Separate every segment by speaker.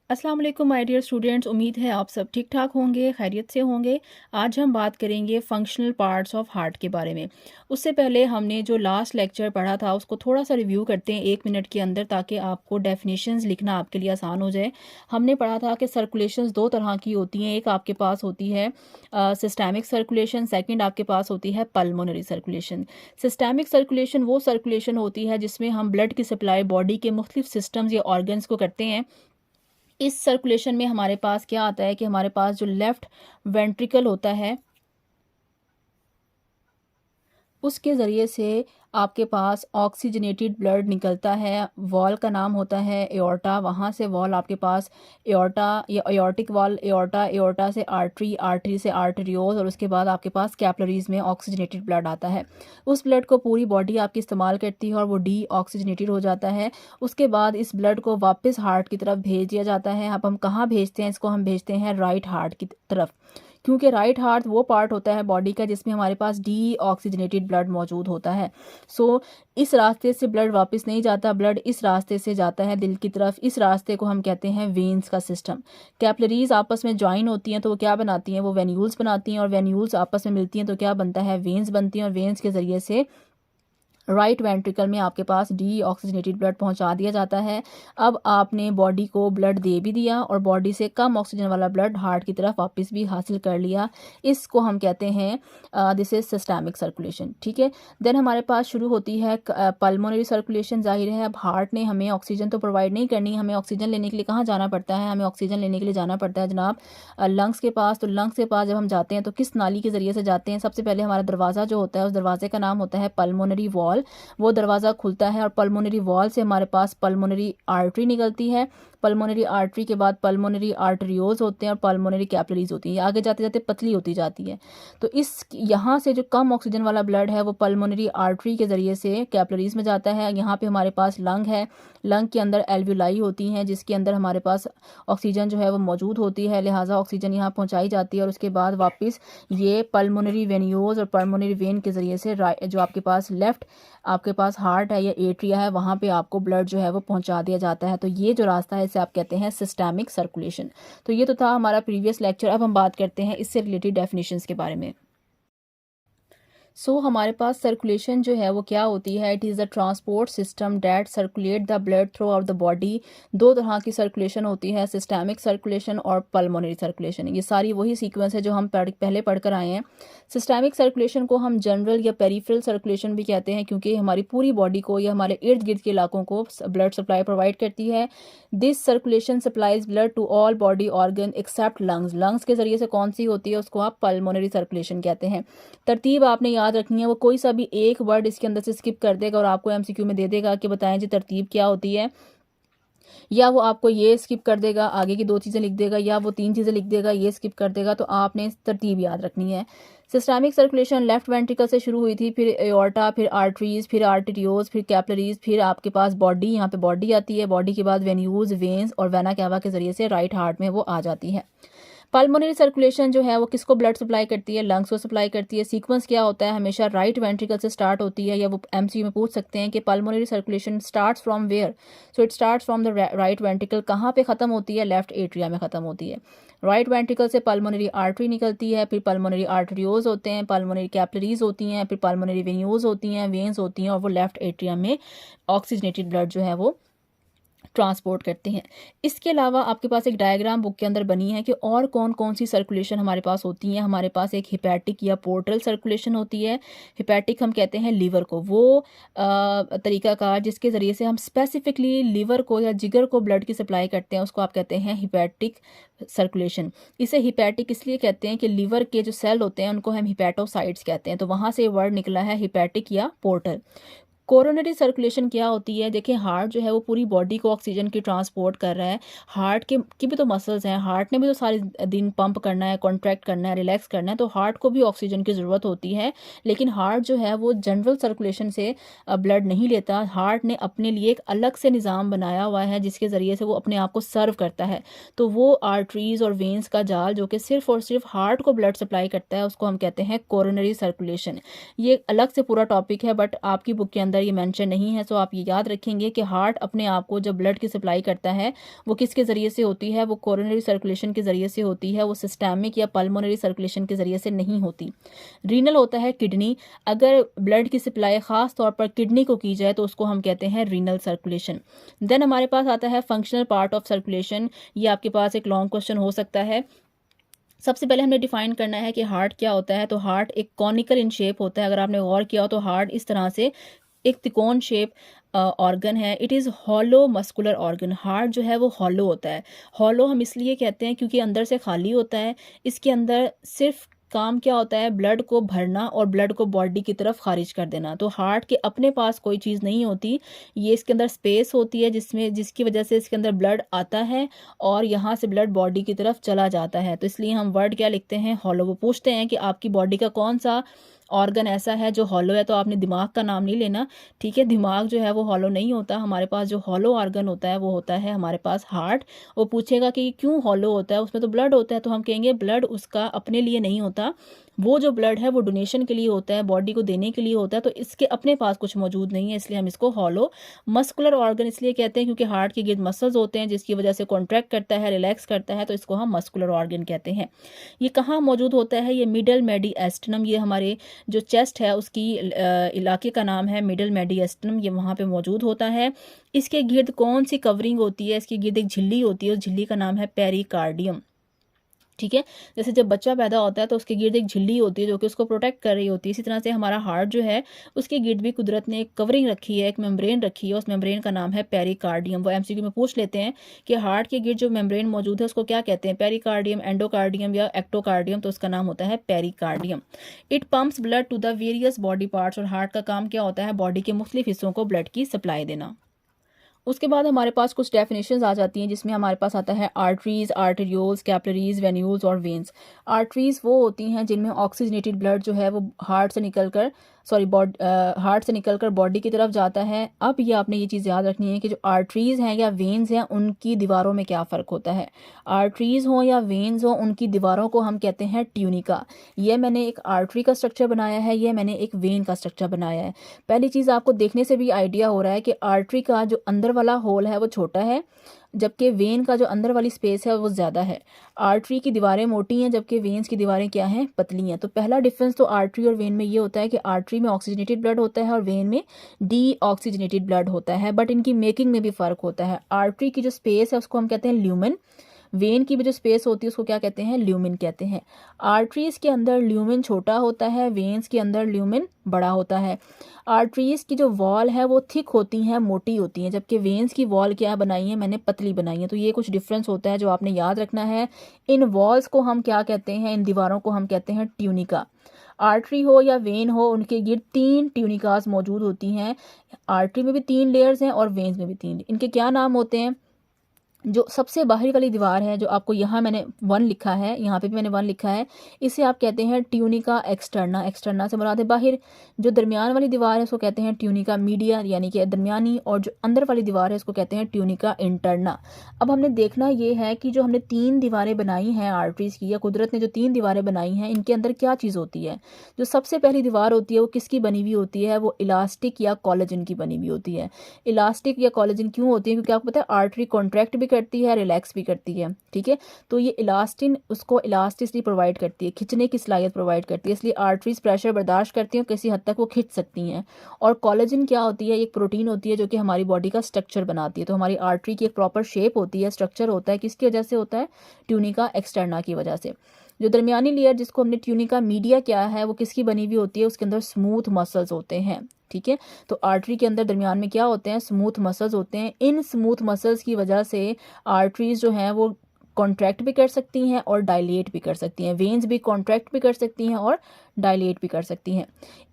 Speaker 1: अस्सलाम वालेकुम my dear students, उम्मीद है आप सब ठीक ठाक होंगे, खैरियत से होंगे। आज हम बात करेंगे फंक्शनल पार्ट्स ऑफ हार्ट के बारे में। उससे पहले हमने जो लास्ट लेक्चर पढ़ा था उसको थोड़ा सा रिव्यू करते हैं 1 मिनट के अंदर, ताकि आपको डेफिनेशंस लिखना आपके लिए आसान हो जाए। हमने पढ़ा था कि सर्कुलेशंस दो तरह की होती हैं। एक आपके पास होती है सिस्टैमिक सर्कुलेशन, सेकेंड आपके पास होती है पल्मोनरी सर्कुलेशन। सिस्टैमिक सर्कुलेशन वो सर्कुलेशन होती है जिसमें हम ब्लड की सप्लाई बॉडी के मुख्तलिफ सिस्टम्स या ऑर्गन्स को करते हैं। इस सर्कुलेशन में हमारे पास क्या आता है कि हमारे पास जो लेफ्ट वेंट्रिकल होता है उसके ज़रिए से आपके पास ऑक्सीजनेटेड ब्लड निकलता है। वॉल का नाम होता है एओर्टा, वहाँ से वॉल आपके पास एओर्टा या एओर्टिक वॉल, एओर्टा, एओर्टा से आर्टरी, आर्टरी से आर्टरियोज, और उसके बाद आपके पास कैपिलरीज में ऑक्सीजनेटेड ब्लड आता है। उस ब्लड को पूरी बॉडी आपकी इस्तेमाल करती है और वो डी ऑक्सीजनेटेड हो जाता है। उसके बाद इस ब्लड को वापस हार्ट की तरफ भेज दिया जाता है। अब हम कहाँ भेजते हैं इसको? हम भेजते हैं राइट हार्ट की तरफ, क्योंकि राइट हार्ट वो पार्ट होता है बॉडी का जिसमें हमारे पास डी ऑक्सीजनेटेड ब्लड मौजूद होता है। सो इस रास्ते से ब्लड वापस नहीं जाता, ब्लड इस रास्ते से जाता है दिल की तरफ। इस रास्ते को हम कहते हैं वेन्स का सिस्टम। कैपिलरीज आपस में ज्वाइन होती हैं तो वो क्या बनाती हैं? वो वेन्यूल्स बनाती हैं, और वेन्यूल्स आपस में मिलती हैं तो क्या बनता है? वेन्स बनती हैं, और वेन्स के ज़रिए से राइट वेंट्रिकल में आपके पास डी ऑक्सीजनेटेड ब्लड पहुंचा दिया जाता है। अब आपने बॉडी को ब्लड दे भी दिया और बॉडी से कम ऑक्सीजन वाला ब्लड हार्ट की तरफ वापस भी हासिल कर लिया। इसको हम कहते हैं दिस इज सिस्टैमिक सर्कुलेशन। ठीक है, देन हमारे पास शुरू होती है पल्मोनरी सर्कुलेशन। जाहिर है अब हार्ट ने हमें ऑक्सीजन तो प्रोवाइड नहीं करनी, हमें ऑक्सीजन लेने के लिए कहाँ जाना पड़ता है? हमें ऑक्सीजन लेने के लिए जाना पड़ता है जनाब लंग्स के पास। तो लंग्स के पास जब हम जाते हैं तो किस नाली के ज़रिए से जाते हैं? सबसे पहले हमारा दरवाज़ा जो होता है उस दरवाजे का नाम होता है पल्मोनरी वॉल। वो दरवाज़ा खुलता है और पल्मोनरी वॉल से हमारे पास पल्मोनरी आर्टरी निकलती है। पल्मोनरी आर्टरी के बाद पल्मोनरी आर्टरियोज होते हैं और पल्मोनरी कैपिलरीज होती हैं। आगे जाते जाते पतली होती जाती है। तो इस यहाँ से जो कम ऑक्सीजन वाला ब्लड है वो पल्मोनरी आर्टरी के ज़रिए से कैपिलरीज में जाता है। यहाँ पे हमारे पास लंग है, लंग के अंदर एल्वुलाई होती हैं जिसके अंदर हमारे पास ऑक्सीजन जो है वो मौजूद होती है, लिहाजा ऑक्सीजन यहाँ पहुँचाई जाती है। और उसके बाद वापस ये पल्मोनरी वेन्यूज और पल्मोनरी वेन के ज़रिए से जो आपके पास लेफ्ट आपके पास हार्ट है या एट्रिया है वहाँ पे आपको ब्लड जो है वो पहुँचा दिया जाता है। तो ये जो रास्ता है इसे आप कहते हैं सिस्टैमिक सर्कुलेशन। तो ये तो था हमारा प्रीवियस लेक्चर। अब हम बात करते हैं इससे रिलेटेड डेफिनेशंस के बारे में। हमारे पास सर्कुलेशन जो है वो क्या होती है? It is the transport system that circulate the blood through out the body. दो तरह की सर्कुलेशन होती है, सिस्टैमिक सर्कुलेशन और पल्मोनरी सर्कुलेशन। ये सारी वही सीक्वेंस है जो हम पहले पढ़कर आए हैं। सिस्टैमिक सर्कुलेशन को हम जनरल या पेरिफेरल सर्कुलेशन भी कहते हैं, क्योंकि हमारी पूरी बॉडी को या हमारे इर्द गिर्द के इलाकों को ब्लड सप्लाई प्रोवाइड करती है। This circulation supplies blood to all body organ except lungs. Lungs के जरिए से कौन सी होती है? उसको आप पल्मोनरी सर्कुलेशन कहते हैं। तरतीब आपने याद रखनी है, वो कोई सा भी एक वर्ड इसके अंदर से स्किप कर देगा और आपको एमसीक्यू में दे देगा कि बताएं जी तरतीब क्या होती है, या वो आपको ये स्किप कर देगा, आगे की 2 चीज़ें लिख देगा, या वो 3 चीज़ें लिख देगा, ये स्किप कर देगा। तो आपने तरतीब याद रखनी है। सिस्टैमिक सर्कुलेशन लेफ्ट वेंट्रिकल से शुरू हुई थी, फिर एओर्टा, फिर आर्टरीज, फिर आर्टरियोज, फिर कैपिलरीज, फिर आपके पास बॉडी। यहाँ पे बॉडी आती है, बॉडी के बाद वेन्यूज, वेन्स और वेना कैवा के जरिए से राइट हार्ट में वो आ जाती है। पल्मोनरी सर्कुलेशन जो है वो किसको ब्लड सप्लाई करती है? लंग्स को सप्लाई करती है। सीक्वेंस क्या होता है? हमेशा राइट वेंट्रिकल से स्टार्ट होती है, या वो एमसीक्यू में पूछ सकते हैं कि pulmonary circulation starts from where? So it starts from the right ventricle. कहाँ पे खत्म होती है? लेफ्ट एट्रिया में खत्म होती है। राइट वेंट्रिकल से पल्मोनरी आर्टरी निकलती है, फिर पल्मोनरी आर्टरियोज होते हैं, पल्मोनरी कैपिलरीज होती हैं, फिर पल्मोनरी वेन्यूज होती हैं, वेन्स होती हैं, और वो लेफ्ट एट्रिया में ऑक्सीजनेटेड ब्लड जो है वो ट्रांसपोर्ट करते हैं। इसके अलावा आपके पास एक डायग्राम बुक के अंदर बनी है कि और कौन कौन सी सर्कुलेशन हमारे पास होती हैं। हमारे पास एक हिपैटिक या पोर्टल सर्कुलेशन होती है। हिपैटिक हम कहते हैं लीवर को, वो तरीकाकार जिसके ज़रिए से हम स्पेसिफिकली लीवर को या जिगर को ब्लड की सप्लाई करते हैं, उसको आप कहते हैं हिपैटिक सर्कुलेशन। इसे हिपैटिक इसलिए कहते हैं कि लीवर के जो सेल होते हैं उनको हम हिपैटोसाइट्स कहते हैं, तो वहाँ से वर्ड निकला है हिपैटिक या पोर्टल। कोरोनरी सर्कुलेशन क्या होती है? देखिए, हार्ट जो है वो पूरी बॉडी को ऑक्सीजन की ट्रांसपोर्ट कर रहा है। हार्ट की भी तो मसल्स हैं, हार्ट ने भी तो सारे दिन पंप करना है, कॉन्ट्रैक्ट करना है, रिलैक्स करना है, तो हार्ट को भी ऑक्सीजन की ज़रूरत होती है। लेकिन हार्ट जो है वो जनरल सर्कुलेशन से ब्लड नहीं लेता। हार्ट ने अपने लिए एक अलग से निज़ाम बनाया हुआ है जिसके ज़रिए से वो अपने आप को सर्व करता है। तो वो आर्टरीज और वेन्स का जाल जो कि सिर्फ और सिर्फ हार्ट को ब्लड सप्लाई करता है, उसको हम कहते हैं कोरोनरी सर्कुलेशन। ये अलग से पूरा टॉपिक है, बट आपकी बुक के अंदर अंदर ये मेंशन नहीं है। सो आप ये याद रखेंगे कि हार्ट अपने आप को जब ब्लड की सप्लाई करता है वो किसके ज़रिए से होती है, वो कोरोनरी सर्कुलेशन के ज़रिए से होती है, वो सिस्टैमिक या पल्मोनरी सर्कुलेशन के ज़रिए से नहीं होती। रीनल होता है किडनी, अगर ब्लड की सप्लाई ख़ास तौर पर किडनी को की जाए तो उसको हम कहते हैं रीनल सर्कुलेशन। देन हमारे पास आता है फंक्शनल पार्ट ऑफ सर्कुलेशन। ये आपके पास एक लॉन्ग क्वेश्चन हो सकता है। सबसे पहले हमें डिफाइन करना है कि हार्ट क्या होता है। तो हार्ट एक कॉनिकल इन शेप होता है। अगर आपने गौर किया हो तो हार्ट इस तरह से एक त्रिकोण शेप ऑर्गन है। It is hollow muscular organ. Heart जो है वो हॉलो होता है। हॉलो हम इसलिए कहते हैं क्योंकि अंदर से खाली होता है। इसके अंदर सिर्फ काम क्या होता है, ब्लड को भरना और ब्लड को बॉडी की तरफ खारिज कर देना। तो हार्ट के अपने पास कोई चीज़ नहीं होती। ये इसके अंदर स्पेस होती है जिसकी वजह से इसके अंदर ब्लड आता है और यहाँ से ब्लड बॉडी की तरफ चला जाता है। तो इसलिए हम वर्ड क्या लिखते हैं, हॉलो। वो पूछते हैं कि आपकी बॉडी का कौन सा ऑर्गन ऐसा है जो हॉलो है, तो आपने दिमाग का नाम नहीं लेना, ठीक है। दिमाग जो है वो हॉलो नहीं होता। हमारे पास जो हॉलो ऑर्गन होता है वो होता है हमारे पास हार्ट। वो पूछेगा कि क्यों हॉलो होता है, उसमें तो ब्लड होता है, तो हम कहेंगे ब्लड उसका अपने लिए नहीं होता। वो जो ब्लड है वो डोनेशन के लिए होता है, बॉडी को देने के लिए होता है। तो इसके अपने पास कुछ मौजूद नहीं है, इसलिए हम इसको हॉलो मस्कुलर ऑर्गन इसलिए कहते हैं क्योंकि हार्ट के गिर्द मसल्स होते हैं जिसकी वजह से कॉन्ट्रैक्ट करता है, रिलैक्स करता है, तो इसको हम मस्कुलर ऑर्गन कहते हैं। ये कहाँ मौजूद होता है, ये मिडल मेडिएस्टनम, ये हमारे जो चेस्ट है उसकी इलाके का नाम है मिडल मेडिएस्टनम, ये वहाँ पे मौजूद होता है। इसके गिर्द कौन सी कवरिंग होती है, इसके गिर्द एक झिल्ली होती है, उस झिल्ली का नाम है पेरिकार्डियम, ठीक है। जैसे जब बच्चा पैदा होता है तो उसके गिर्द एक झिल्ली होती है जो कि उसको प्रोटेक्ट कर रही होती है। इसी तरह से हमारा हार्ट जो है उसके गिर्द भी कुदरत ने एक कवरिंग रखी है, एक मेम्ब्रेन रखी है, उस मेम्ब्रेन का नाम है पेरिकार्डियम। वो एमसीक्यू में पूछ लेते हैं कि हार्ट के गिर्द जो मेम्ब्रेन मौजूद है उसको क्या कहते हैं, पेरिकार्डियम, एंडोकार्डियम या एक्टोकार्डियम, तो उसका नाम होता है pericardium. It pumps blood to the various body parts, और हार्ट का काम क्या होता है, बॉडी के मुख्तलिफ हिस्सों को ब्लड की सप्लाई देना। उसके बाद हमारे पास कुछ डेफिनेशंस आ जाती हैं जिसमें हमारे पास आता है आर्टरीज, आर्टेरियोल्स, कैपिलरीज, वेन्यूल्स और वेन्स। आर्टरीज वो होती हैं जिनमें ऑक्सीजनेटेड ब्लड जो है वो हार्ट से निकलकर बॉडी की तरफ जाता है। अब ये आपने ये चीज़ याद रखनी है कि जो आर्टरीज हैं या वेन्स हैं उनकी दीवारों में क्या फ़र्क होता है। आर्टरीज हो या वेन्स हो उनकी दीवारों को हम कहते हैं ट्यूनिका। ये मैंने एक आर्टरी का स्ट्रक्चर बनाया है, ये मैंने एक वेन का स्ट्रक्चर बनाया है। पहली चीज़ आपको देखने से भी आइडिया हो रहा है कि आर्टरी का जो अंदर वाला होल है वो छोटा है, जबकि वेन का जो अंदर वाली स्पेस है वो ज़्यादा है। आर्टरी की दीवारें मोटी हैं जबकि वेन्स की दीवारें क्या हैं, पतली हैं। तो पहला डिफरेंस तो आर्टरी और वेन में ये होता है कि आर्टरी में ऑक्सीजनेटेड ब्लड होता है और वेन में डी ऑक्सीजनेटेड ब्लड होता है, बट इनकी मेकिंग में भी फ़र्क होता है। आर्टरी की जो स्पेस है उसको हम कहते हैं ल्यूमेन, वेन की भी जो स्पेस होती है उसको क्या कहते हैं, ल्यूमिन कहते हैं। आर्टरीज के अंदर ल्यूमिन छोटा होता है, वेन्स के अंदर ल्यूमिन बड़ा होता है। आर्टरीज की जो वॉल है वो थिक होती हैं, मोटी होती हैं, जबकि वेन्स की वॉल क्या बनाई है, मैंने पतली बनाई है। तो ये कुछ डिफरेंस होता है जो आपने याद रखना है। इन वॉल्स को हम क्या कहते हैं, इन दीवारों को हम कहते हैं ट्यूनिका। आर्टरी हो या वेन हो उनके गिर्द 3 ट्यूनिकास मौजूद होती हैं। आर्टरी में भी 3 लेयर्स हैं और वेन्स में भी 3। इनके क्या नाम होते हैं, जो सबसे बाहरी वाली दीवार है जो आपको यहाँ मैंने 1 लिखा है, यहाँ पे भी मैंने 1 लिखा है, इसे आप कहते हैं ट्यूनिका एक्सटर्ना। एक्सटर्ना से मुराद है बाहर। जो दरमियान वाली दीवार है उसको कहते हैं ट्यूनिका मीडिया यानी कि दरमियानी, और जो अंदर वाली दीवार है उसको कहते हैं ट्यूनिका इंटरना। अब हमने देखना ये है कि जो हमने 3 दीवारें बनाई हैं आर्टरीज की, या कुदरत ने जो 3 दीवारें बनाई हैं, इनके अंदर क्या चीज़ होती है। जो सबसे पहली दीवार होती है वो किसकी बनी हुई होती है, वो इलास्टिक या कोलेजन की बनी हुई होती है। इलास्टिक या कोलेजन क्यों होती है, क्योंकि आपको पता है आर्टरी कॉन्ट्रैक्ट भी करती है, रिलैक्स भी करती है, ठीक है। तो ये इलास्टिन उसको इलास्टिसिटी प्रोवाइड करती है, खिंचने की सलाहियत प्रोवाइड करती है, इसलिए आर्टरीज प्रेशर बर्दाश्त करती हैं, किसी हद तक वो खिंच सकती हैं। और कोलेजन क्या होती है, एक प्रोटीन होती है जो कि हमारी बॉडी का स्ट्रक्चर बनाती है। तो हमारी आर्टरी की एक प्रॉपर शेप होती है, स्ट्रक्चर होता है, किसकी वजह से होता है, ट्यूनिका एक्सटर्ना की वजह से। जो दरमियानी लेयर जिसको हमने ट्यूनिका मीडिया क्या है, वो किसकी बनी हुई होती है, उसके अंदर स्मूथ मसल्स होते हैं, ठीक है। तो आर्टरी के अंदर दरमियान में क्या होते हैं, स्मूथ मसल्स होते हैं। इन स्मूथ मसल्स की वजह से आर्टरीज जो हैं वो कॉन्ट्रैक्ट भी कर सकती हैं और डायलेट भी कर सकती हैं। वेन्स भी कॉन्ट्रैक्ट भी कर सकती हैं और डायलेट भी कर सकती हैं।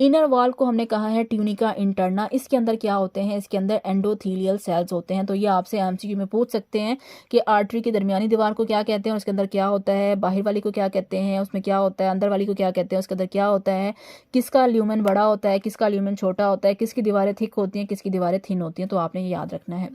Speaker 1: इनर वॉल को हमने कहा है ट्यूनिका इंटरना। इसके अंदर क्या होते हैं, इसके अंदर एंडोथीलियल सेल्स होते हैं। तो ये आपसे एमसीक्यू में पूछ सकते हैं कि आर्टरी की दरमियानी दीवार को क्या कहते हैं, उसके अंदर क्या होता है, बाहर वाली को क्या कहते हैं, उसमें क्या होता है, अंदर वाली को क्या कहते हैं, उसके अंदर क्या होता है, किसका ल्यूमेन बड़ा होता है, किसका ल्यूमेन छोटा होता है, किसकी दीवारें थिक होती हैं, किसकी दीवारें थिन होती हैं। तो आपने ये याद रखना है।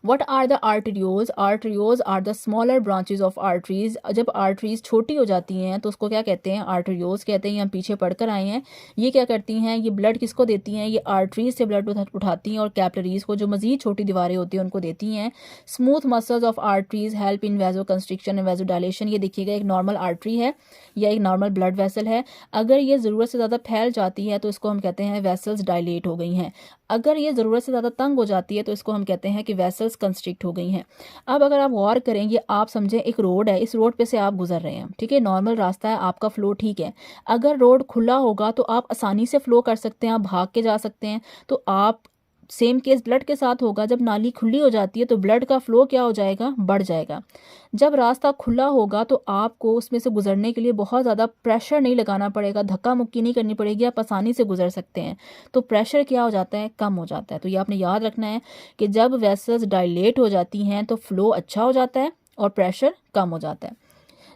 Speaker 1: What are the arterioles? Arterioles are the smaller branches of arteries. जब आर्टरीज छोटी हो जाती हैं तो उसको क्या कहते हैं? आर्टरियोज कहते हैं। ये हम पीछे पढ़कर आए हैं। ये क्या करती हैं? ये ब्लड किसको देती हैं? ये आर्टरीज से ब्लड उठाती हैं और कैपिलरीज को, जो मजीद छोटी दीवारें होती हैं, उनको देती हैं। Smooth muscles of arteries help in vasoconstriction and vasodilation. ये देखिएगा एक नॉर्मल आर्टरी है या एक नॉर्मल ब्लड वेसल है। अगर ये ज़रूरत से ज़्यादा फैल जाती है तो इसको हम कहते हैं वेसल्स डायलेट हो गई हैं। अगर ये ज़रूरत से ज़्यादा तंग हो जाती है तो इसको हम कहते हैं कि वेसल्स कंस्ट्रिक्ट हो गई हैं। अब अगर आप गौर करेंगे, आप समझें एक रोड है, इस रोड पे से आप गुजर रहे हैं, ठीक है, नॉर्मल रास्ता है, आपका फ्लो ठीक है। अगर रोड खुला होगा तो आप आसानी से फ्लो कर सकते हैं, आप भाग के जा सकते हैं। तो आप सेम केस ब्लड के साथ होगा। जब नाली खुली हो जाती है तो ब्लड का फ्लो क्या हो जाएगा? बढ़ जाएगा। जब रास्ता खुला होगा तो आपको उसमें से गुजरने के लिए बहुत ज़्यादा प्रेशर नहीं लगाना पड़ेगा, धक्का मुक्की नहीं करनी पड़ेगी, आप आसानी से गुजर सकते हैं। तो प्रेशर क्या हो जाता है? कम हो जाता है। तो ये आपने याद रखना है कि जब वेसल्स डायलेट हो जाती हैं तो फ्लो अच्छा हो जाता है और प्रेशर कम हो जाता है।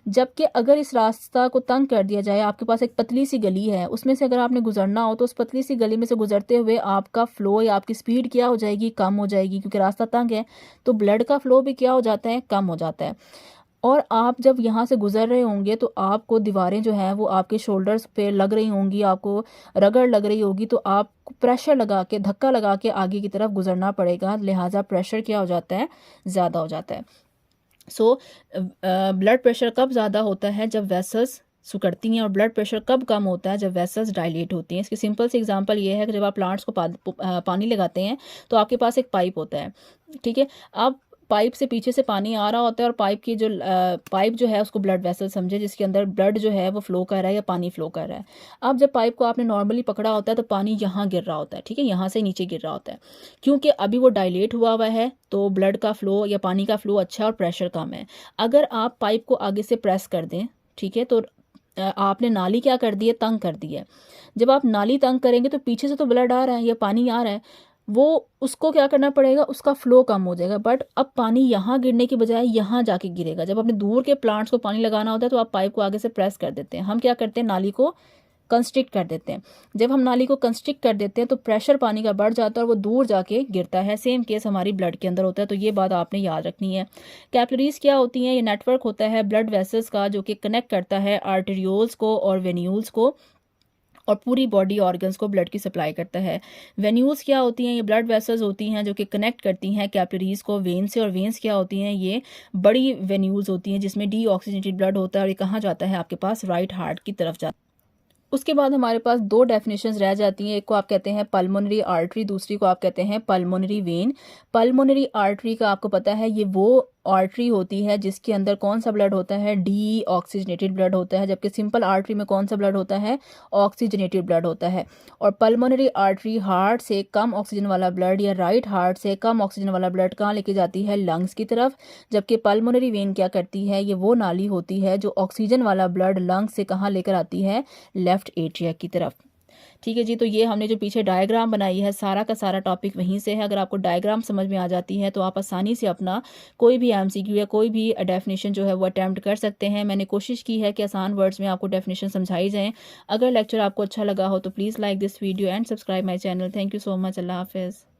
Speaker 1: जबकि अगर इस रास्ता को तंग कर दिया जाए, आपके पास एक पतली सी गली है, उसमें से अगर आपने गुजरना हो तो उस पतली सी गली में से गुजरते हुए आपका फ्लो या आपकी स्पीड क्या हो जाएगी? कम हो जाएगी, क्योंकि रास्ता तंग है। तो ब्लड का फ्लो भी क्या हो जाता है? कम हो जाता है। और आप जब यहाँ से गुजर रहे होंगे तो आपको दीवारें जो हैं वो आपके शोल्डर्स पे लग रही होंगी, आपको रगड़ लग रही होगी, तो आप प्रेशर लगा के, धक्का लगा के आगे की तरफ गुजरना पड़ेगा। लिहाजा प्रेशर क्या हो जाता है? ज़्यादा हो जाता है। सो ब्लड प्रेशर कब ज़्यादा होता है? जब वेसल्स सिकुड़ती हैं। और ब्लड प्रेशर कब कम होता है? जब वेसल्स डायलेट होती हैं। इसकी सिंपल सी एग्जांपल ये है कि जब आप प्लांट्स को पानी लगाते हैं तो आपके पास एक पाइप होता है, ठीक है। अब पाइप से पीछे से पानी आ रहा होता है और पाइप की जो पाइप जो है उसको ब्लड वेसल समझे, जिसके अंदर ब्लड जो है वो फ्लो कर रहा है या पानी फ्लो कर रहा है। अब जब पाइप को आपने नॉर्मली पकड़ा होता है तो पानी यहाँ गिर रहा होता है, ठीक है, यहाँ से नीचे गिर रहा होता है, क्योंकि अभी वो डायलेट हुआ है तो ब्लड का फ्लो या पानी का फ्लो अच्छा और प्रेशर कम है। अगर आप पाइप को आगे से प्रेस कर दें, ठीक है, तो आपने नाली क्या कर दी है? तंग कर दी है। जब आप नाली तंग करेंगे तो पीछे से तो ब्लड आ रहा है या पानी आ रहा है, वो उसको क्या करना पड़ेगा? उसका फ्लो कम हो जाएगा। बट अब पानी यहाँ गिरने की बजाय यहाँ जाके गिरेगा। जब अपने दूर के प्लांट्स को पानी लगाना होता है तो आप पाइप को आगे से प्रेस कर देते हैं। हम क्या करते हैं? नाली को कंस्ट्रिक्ट कर देते हैं। जब हम नाली को कंस्ट्रिक्ट कर देते हैं तो प्रेशर पानी का बढ़ जाता है और वो दूर जाके गिरता है। सेम केस हमारी ब्लड के अंदर होता है। तो ये बात आपने याद रखनी है। कैपिलरीज क्या होती हैं? ये नेटवर्क होता है ब्लड वेसल्स का जो कि कनेक्ट करता है आर्टेरियोल्स को और वेन्यूल्स को और पूरी बॉडी ऑर्गन्स को ब्लड की सप्लाई करता है। वेन्यूल्स क्या होती हैं? ये ब्लड वेसल्स होती हैं जो कि कनेक्ट करती हैं कैपिलरीज को वेन से। और वेन्स क्या होती हैं? ये बड़ी वेन्यूल्स होती हैं जिसमें डीऑक्सीजनेटेड ब्लड होता है और ये कहाँ जाता है? आपके पास राइट हार्ट की तरफ जाता है। उसके बाद हमारे पास दो डेफिनेशंस रह जाती हैं। एक को आप कहते हैं पल्मोनरी आर्टरी, दूसरी को आप कहते हैं पल्मोनरी वेन। पल्मोनरी आर्टरी का आपको पता है ये वो आर्टरी होती है जिसके अंदर कौन सा ब्लड होता है? डी ऑक्सीजनेटेड ब्लड होता है। जबकि सिंपल आर्टरी में कौन सा ब्लड होता है? ऑक्सीजनेटेड ब्लड होता है। और पल्मोनरी आर्टरी हार्ट से कम ऑक्सीजन वाला ब्लड या राइट हार्ट से कम ऑक्सीजन वाला ब्लड कहाँ लेके जाती है? लंग्स की तरफ। जबकि पल्मोनरी वेन क्या करती है? ये वो नाली होती है जो ऑक्सीजन वाला ब्लड लंग्स से कहाँ लेकर आती है? लेफ्ट एट्रिया की तरफ। ठीक है जी। तो ये हमने जो पीछे डायग्राम बनाई है सारा का सारा टॉपिक वहीं से है। अगर आपको डायग्राम समझ में आ जाती है तो आप आसानी से अपना कोई भी एमसीक्यू या कोई भी डेफिनेशन जो है वो अटैम्प्ट कर सकते हैं। मैंने कोशिश की है कि आसान वर्ड्स में आपको डेफिनेशन समझाई जाएं। अगर लेक्चर आपको अच्छा लगा हो तो please like this video and subscribe my channel. Thank you so much. अल्लाह हाफिज़।